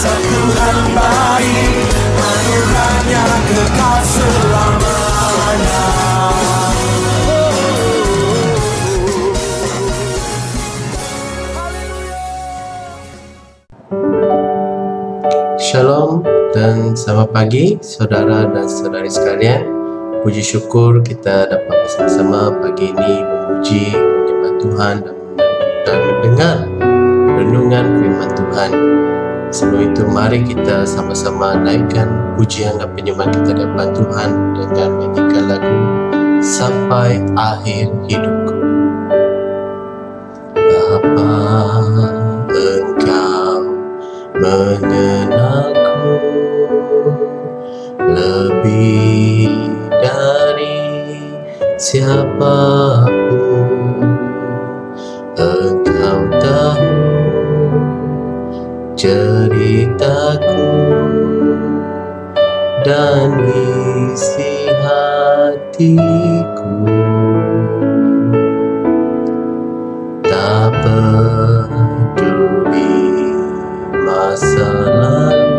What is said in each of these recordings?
Dasar Tuhan baik, anugerahnya kekal selamanya. Shalom dan selamat pagi saudara dan saudari sekalian. Puji syukur kita dapat bersama-sama pagi ini memuji, menyembah Tuhan dan mendengar renungan firman Tuhan. Sebelum itu mari kita sama-sama naikkan pujian dan penyembahan kita di hadapan Tuhan dengan menyanyikan lagu Sampai Akhir Hidupku. Bapa, Engkau mengenalku lebih dari siapapun. Engkau tahu ceritaku dan isi hatiku. Tak peduli masa lalu,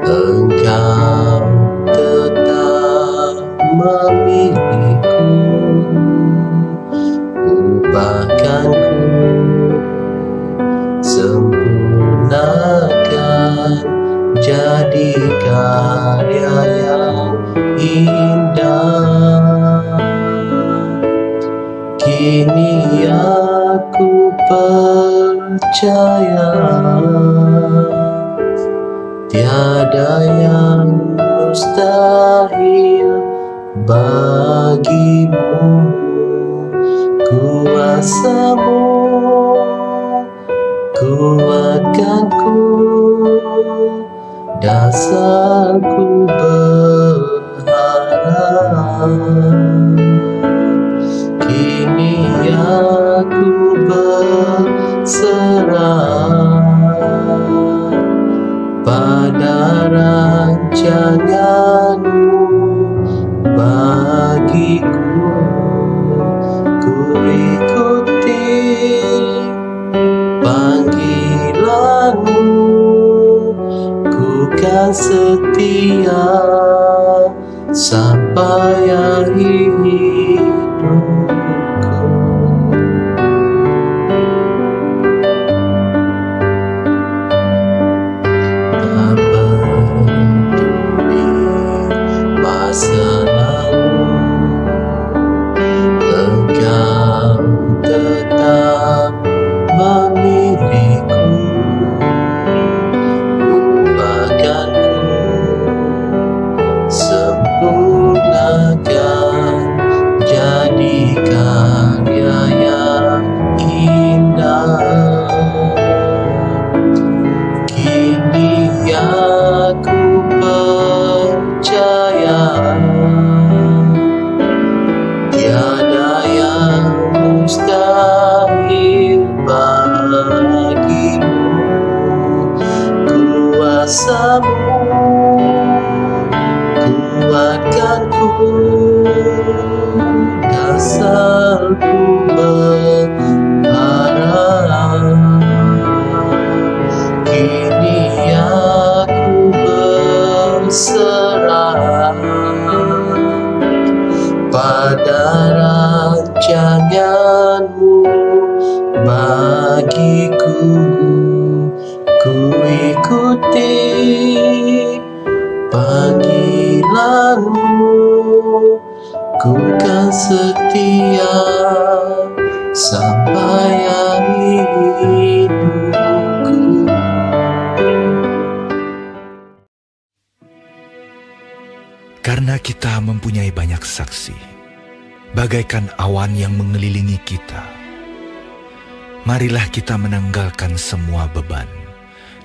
Engkau tetap memilihku. Ubahkanku, sempurnakan, jadi karya yang indah. Kini aku percaya tiada yang mustahil bagimu. Kuasamu kuatkanku, dasarku berharap. Kini aku berserah pada rancanganmu bagiku. Ku ikuti panggilanmu, ku kan setia sampai akhir hidupku. Tak peduli masa lalu, Engkau tetap memilihku. Ubahkanku, sempurnakan, jadi karya yang indah. Kini aku percaya tiada yang mustahil bagimu. Kuasamu kuatkanku, dasarku berharap. Kini aku berserah pada rancanganmu bagiku. Ku ikuti panggilanmu, ku kan setia sampai akhir hidupku. Karena kita mempunyai banyak saksi, bagaikan awan yang mengelilingi kita, marilah kita menanggalkan semua beban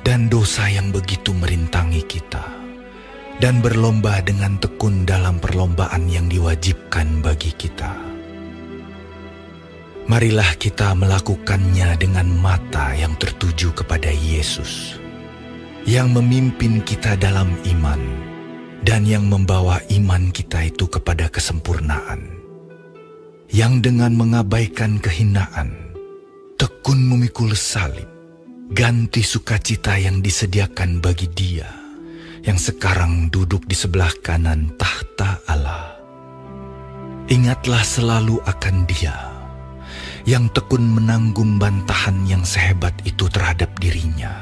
dan dosa yang begitu merintangi kita, dan berlomba dengan tekun dalam perlombaan yang diwajibkan bagi kita. Marilah kita melakukannya dengan mata yang tertuju kepada Yesus, yang memimpin kita dalam iman, dan yang membawa iman kita itu kepada kesempurnaan, yang dengan mengabaikan kehinaan, tekun memikul salib, ganti sukacita yang disediakan bagi Dia yang sekarang duduk di sebelah kanan tahta Allah. Ingatlah selalu akan Dia yang tekun menanggung bantahan yang sehebat itu terhadap dirinya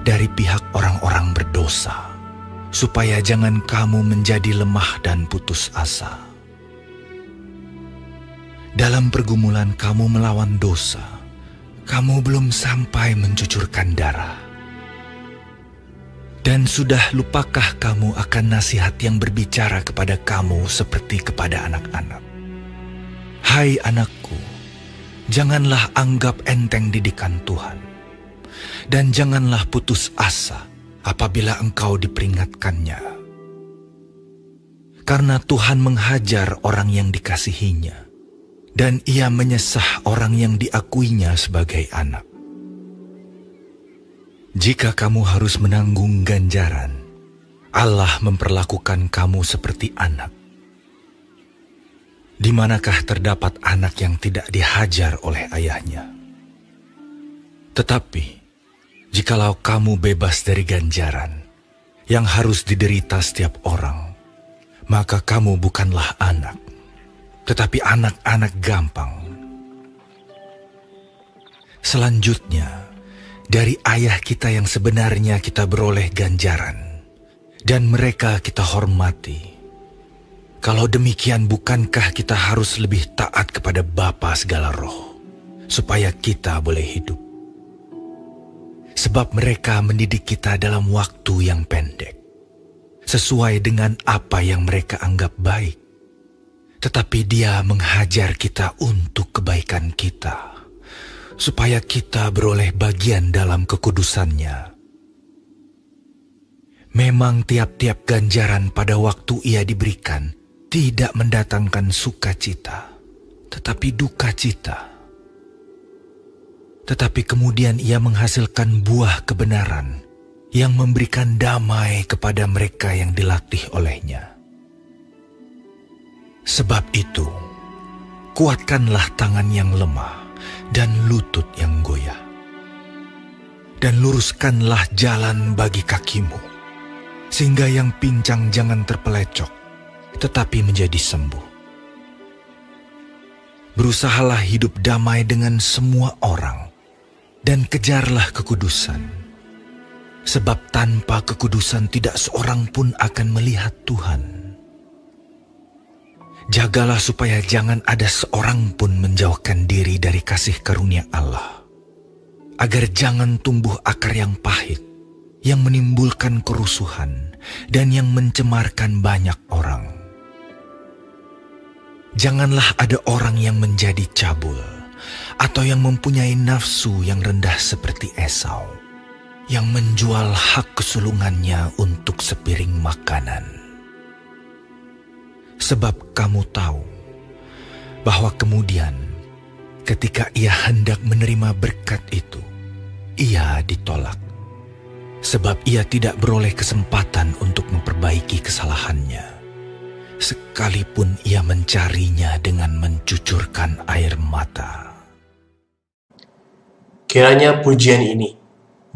dari pihak orang-orang berdosa, supaya jangan kamu menjadi lemah dan putus asa. Dalam pergumulan kamu melawan dosa, kamu belum sampai mencucurkan darah. Dan sudah lupakah kamu akan nasihat yang berbicara kepada kamu seperti kepada anak-anak? Hai anakku, janganlah anggap enteng didikan Tuhan, dan janganlah putus asa apabila engkau diperingatkannya. Karena Tuhan menghajar orang yang dikasihinya, dan Ia menyesah orang yang diakuinya sebagai anak. Jika kamu harus menanggung ganjaran, Allah memperlakukan kamu seperti anak. Di manakah terdapat anak yang tidak dihajar oleh ayahnya? Tetapi, jikalau kamu bebas dari ganjaran yang harus diderita setiap orang, maka kamu bukanlah anak, tetapi anak-anak gampang. Selanjutnya, dari ayah kita yang sebenarnya kita beroleh ganjaran, dan mereka kita hormati. Kalau demikian, bukankah kita harus lebih taat kepada Bapa segala roh, supaya kita boleh hidup? Sebab mereka mendidik kita dalam waktu yang pendek, sesuai dengan apa yang mereka anggap baik. Tetapi Dia menghajar kita untuk kebaikan kita, supaya kita beroleh bagian dalam kekudusannya. Memang tiap-tiap ganjaran pada waktu ia diberikan tidak mendatangkan sukacita, tetapi duka cita. Tetapi kemudian ia menghasilkan buah kebenaran yang memberikan damai kepada mereka yang dilatih olehnya. Sebab itu, kuatkanlah tangan yang lemah dan lutut yang goyah, dan luruskanlah jalan bagi kakimu, sehingga yang pincang jangan terpelecok, tetapi menjadi sembuh. Berusahalah hidup damai dengan semua orang, dan kejarlah kekudusan, sebab tanpa kekudusan tidak seorang pun akan melihat Tuhan. Jagalah supaya jangan ada seorang pun menjauhkan diri dari kasih karunia Allah, agar jangan tumbuh akar yang pahit, yang menimbulkan kerusuhan, dan yang mencemarkan banyak orang. Janganlah ada orang yang menjadi cabul, atau yang mempunyai nafsu yang rendah seperti Esau, yang menjual hak kesulungannya untuk sepiring makanan. Sebab kamu tahu bahwa kemudian ketika ia hendak menerima berkat itu, ia ditolak, sebab ia tidak beroleh kesempatan untuk memperbaiki kesalahannya, sekalipun ia mencarinya dengan mencucurkan air mata. Kiranya pujian ini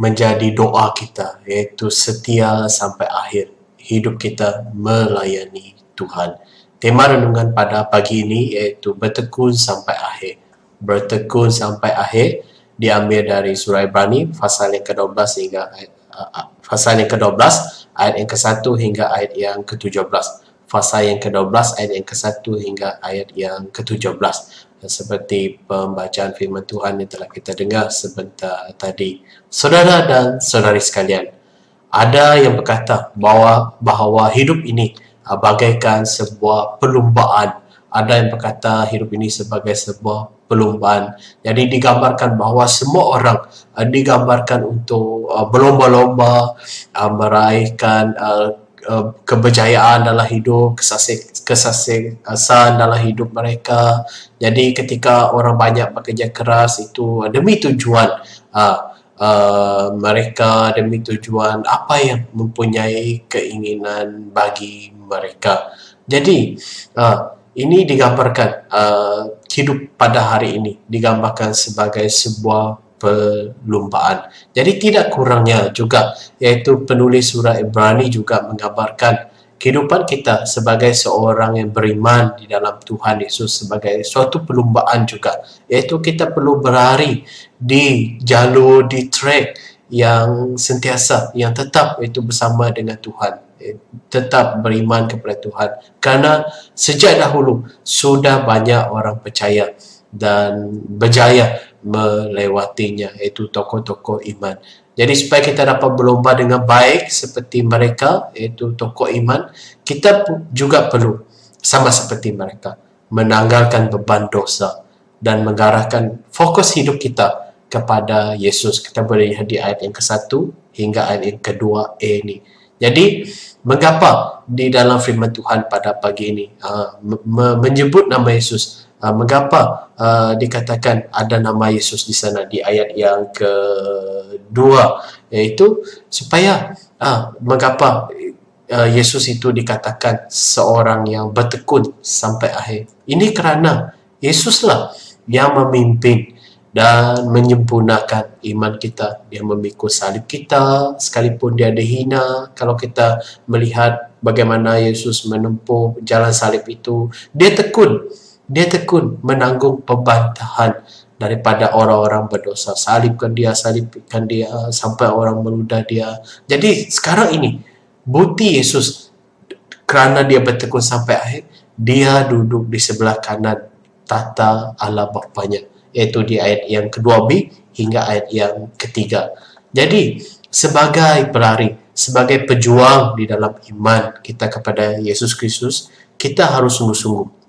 menjadi doa kita, yaitu setia sampai akhir hidup kita melayani Tuhan. Tema renungan pada pagi ini yaitu bertekun sampai akhir. Bertekun sampai akhir diambil dari surah Ibrani pasal yang ke-12 hingga pasal yang ke-12 ayat yang ke-1 hingga ayat yang ke-17. Pasal yang ke-12 ayat yang ke-1 hingga ayat yang ke-17. Seperti pembacaan firman Tuhan yang telah kita dengar sebentar tadi. Saudara dan saudari sekalian, ada yang berkata bahawa hidup ini bagaikan sebuah perlumbaan. Ada yang berkata hidup ini sebagai sebuah perlumbaan. Jadi digambarkan bahawa semua orang digambarkan untuk berlomba-lomba meraihkan keberjayaan dalam hidup, kesuksesan dalam hidup mereka. Jadi ketika orang banyak bekerja keras itu demi tujuan mereka, demi tujuan apa yang mempunyai keinginan bagi mereka. Jadi ini digambarkan hidup pada hari ini digambarkan sebagai sebuah perlumbaan. Jadi tidak kurangnya juga, iaitu penulis surah Ibrani juga menggambarkan kehidupan kita sebagai seorang yang beriman di dalam Tuhan Yesus sebagai suatu perlumbaan juga, iaitu kita perlu berlari di jalur, di track yang sentiasa, yang tetap itu bersama dengan Tuhan, tetap beriman kepada Tuhan, kerana sejak dahulu sudah banyak orang percaya dan berjaya melewatinya, iaitu tokoh-tokoh iman. Jadi supaya kita dapat berlomba dengan baik seperti mereka, iaitu tokoh iman, kita juga perlu sama seperti mereka menanggalkan beban dosa dan mengarahkan fokus hidup kita kepada Yesus. Kita boleh lihat di ayat yang ke-1 hingga ayat yang ke-2 ini. Jadi mengapa di dalam firman Tuhan pada pagi ini menyebut nama Yesus? Mengapa dikatakan ada nama Yesus di sana di ayat yang ke-2, iaitu supaya mengapa Yesus itu dikatakan seorang yang bertekun sampai akhir. Ini kerana Yesuslah yang memimpin dan menyempurnakan iman kita. Dia memikul salib kita sekalipun dia dihina. Kalau kita melihat bagaimana Yesus menempuh jalan salib itu, dia tekun menanggung pembantahan daripada orang-orang berdosa. Salibkan dia sampai orang meludah dia. Jadi sekarang ini bukti Yesus kerana dia bertekun sampai akhir, dia duduk di sebelah kanan tata Allah Bapanya, iaitu di ayat yang ke-2b hingga ayat yang ke-3. Jadi sebagai pelari, sebagai pejuang di dalam iman kita kepada Yesus Kristus, kita harus sungguh-sungguh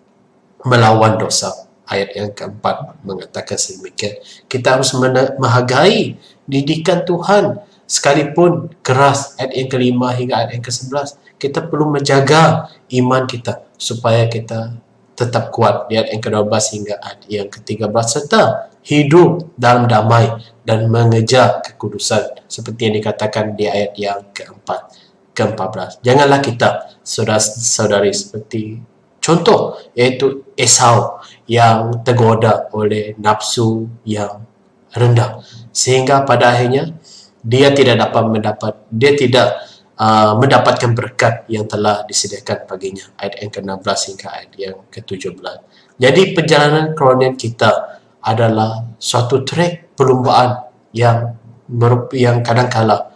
melawan dosa. Ayat yang ke-4 mengatakan sedemikian. Kita harus menghargai didikan Tuhan sekalipun keras. Ayat yang ke-5 hingga ayat yang ke-11. Kita perlu menjaga iman kita supaya kita tetap kuat. Di ayat yang ke-12 hingga ayat yang ke-13, serta hidup dalam damai dan mengejar kekudusan seperti yang dikatakan di ayat yang ke-14. Janganlah kita, saudara-saudari, seperti contoh, iaitu Esau yang tergoda oleh nafsu yang rendah, sehingga pada akhirnya dia tidak mendapatkan berkat yang telah disediakan baginya. Ayat yang ke-16 hingga ayat yang ke-17. Jadi perjalanan kerohanian kita adalah suatu trek perlumbaan yang kadang-kala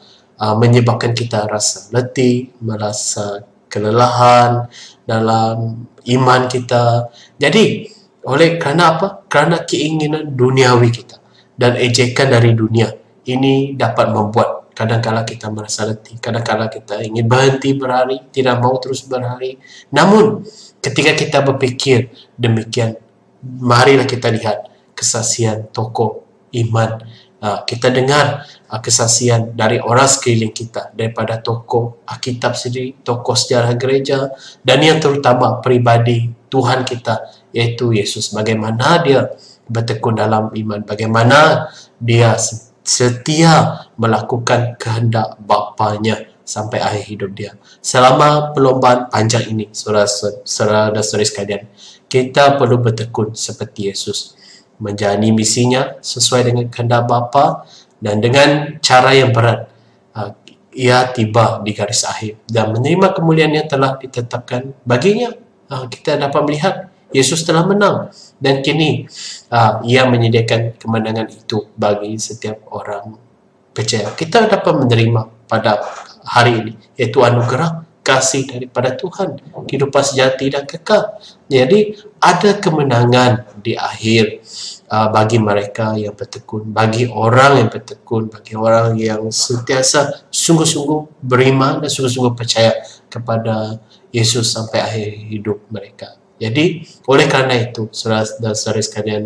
menyebabkan kita rasa letih, merasa kelelahan dalam iman kita. Jadi kerana apa? Kerana keinginan duniawi kita dan ejekan dari dunia ini dapat membuat kadang-kala kita merasa letih, kadang-kala kita ingin berhenti berhari, tidak mau terus berhari. Namun ketika kita berfikir demikian, marilah kita lihat kesaksian tokoh iman. Kita dengar kesaksian dari orang sekeliling kita, daripada tokoh Alkitab sendiri, tokoh sejarah gereja, dan yang terutama pribadi Tuhan kita, iaitu Yesus. Bagaimana dia bertekun dalam iman, bagaimana dia setia melakukan kehendak Bapanya sampai akhir hidup dia. Selama perlombaan panjang ini, saudara dan saudari sekalian, kita perlu bertekun seperti Yesus, menjalani misinya sesuai dengan kehendak Bapa, dan dengan cara yang berat ia tiba di garis akhir dan menerima kemuliaan yang telah ditetapkan baginya. Kita dapat melihat Yesus telah menang, dan kini ia menyediakan kemenangan itu bagi setiap orang percaya. Kita dapat menerima pada hari ini, yaitu anugerah kasih daripada Tuhan, kehidupan sejati dan kekal. Jadi ada kemenangan di akhir bagi mereka yang bertekun, bagi orang yang bertekun, bagi orang yang sentiasa sungguh-sungguh beriman dan sungguh-sungguh percaya kepada Yesus sampai akhir hidup mereka. Jadi oleh kerana itu, saudara dan saudari sekalian,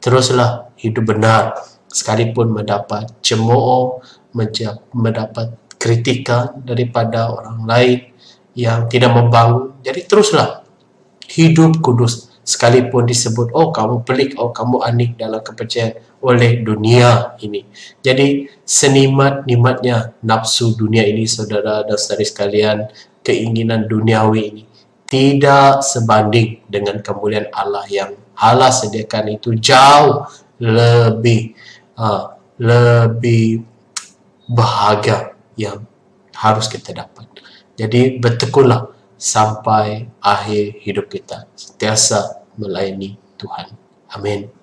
teruslah hidup benar sekalipun mendapat cemooh, mendapat kritikan daripada orang lain yang tidak membangun. Jadi teruslah hidup kudus sekalipun disebut, oh kamu pelik, oh kamu aneh dalam kepercayaan oleh dunia ini. Jadi senikmat-nikmatnya nafsu dunia ini, saudara dan saudari sekalian, keinginan duniawi ini tidak sebanding dengan kemuliaan Allah yang Allah sediakan, itu jauh lebih lebih bahagia yang harus kita dapat. Jadi bertekunlah sampai akhir hidup kita, sentiasa melayani Tuhan. Amin.